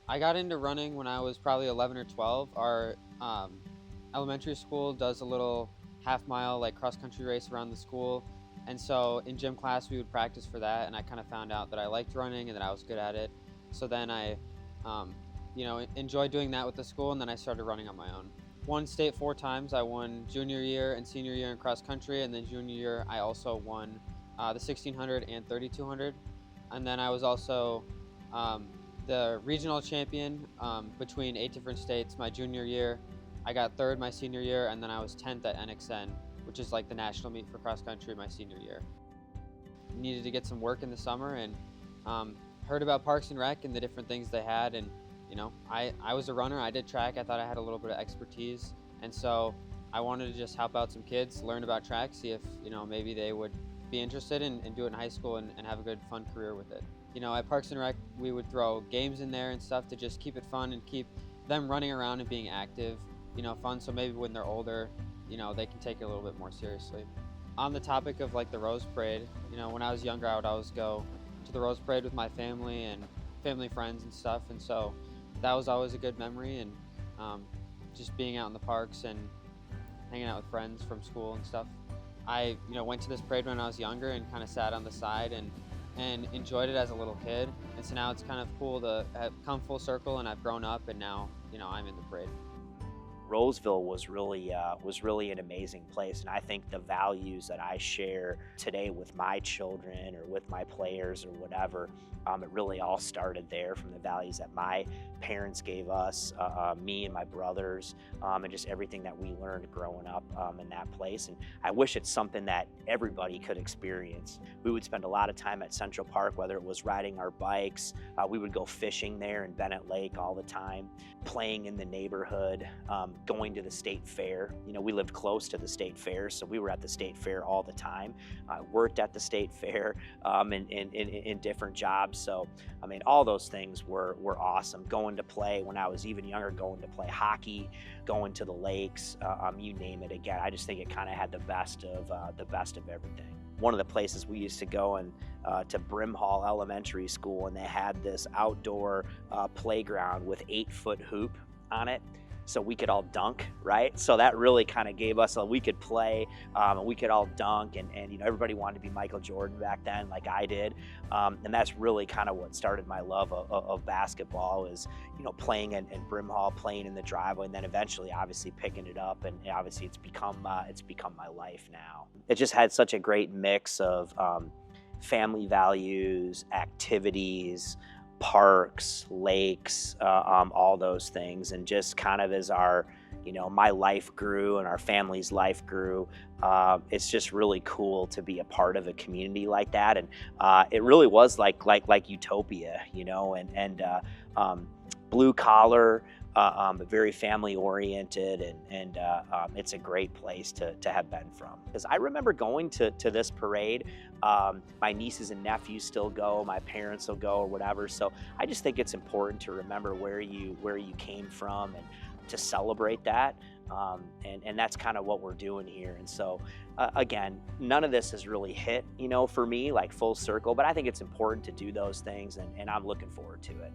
I got into running when I was probably 11 or 12. Our elementary school does a little half-mile like cross-country race around the school, and so in gym class we would practice for that, and I kind of found out that I liked running and that I was good at it. So then I um, enjoyed doing that with the school, and then I started running on my own. Won state 4 times. I won junior year and senior year in cross country, and then junior year I also won the 1600 and 3200. And then I was also um, the regional champion between 8 different states my junior year. I got third my senior year, and then I was 10th at NXN, which is like the national meet for cross country my senior year. Needed to get some work in the summer, and heard about Parks and Rec and the different things they had, and I was a runner. I did track. I thought I had a little bit of expertise, and so I wanted to just help out some kids, learn about track, see if maybe they would be interested and do it in high school and have a good fun career with it. At Parks and Rec we would throw games in there and stuff to just keep it fun and keep them running around and being active, fun, so maybe when they're older, they can take it a little bit more seriously. On the topic of like the Rose Parade, when I was younger I would always go to the Rose Parade with my family and family friends and stuff, and so that was always a good memory, and just being out in the parks and hanging out with friends from school and stuff. I went to this parade when I was younger and kind of sat on the side and enjoyed it as a little kid, and so now it's kind of cool to have come full circle, and I've grown up, and now I'm in the parade. Roseville was really an amazing place, and I think the values that I share today with my children or with my players or whatever, it really all started there from the values that my parents gave us, me and my brothers, and just everything that we learned growing up in that place. And I wish it's something that everybody could experience. We would spend a lot of time at Central Park, whether it was riding our bikes, we would go fishing there in Bennett Lake all the time, playing in the neighborhood, going to the state fair. We lived close to the state fair, so we were at the state fair all the time. I worked at the state fair in different jobs. So, I mean, all those things were awesome. Going to play when I was even younger, going to play hockey, going to the lakes, you name it. Again, I just think it kind of had the best of everything. One of the places we used to go and to Brimhall Elementary School, and they had this outdoor playground with 8-foot hoop on it, so we could all dunk, right? So that really kind of gave us we could play, and we could all dunk, and everybody wanted to be Michael Jordan back then, like I did, and that's really kind of what started my love of basketball, is playing in Brimhall, playing in the driveway, and then eventually obviously picking it up, and obviously it's become my life now. It just had such a great mix of family values, activities, parks, lakes, all those things, and just kind of as our my life grew and our family's life grew, it's just really cool to be a part of a community like that. And it really was like utopia, and blue collar, but very family oriented, and it's a great place to have been from. Because I remember going to this parade. My nieces and nephews still go, my parents will go or whatever. So I just think it's important to remember where you came from and to celebrate that. And that's kind of what we're doing here. And so again, none of this has really hit, for me, like full circle, but I think it's important to do those things, and I'm looking forward to it.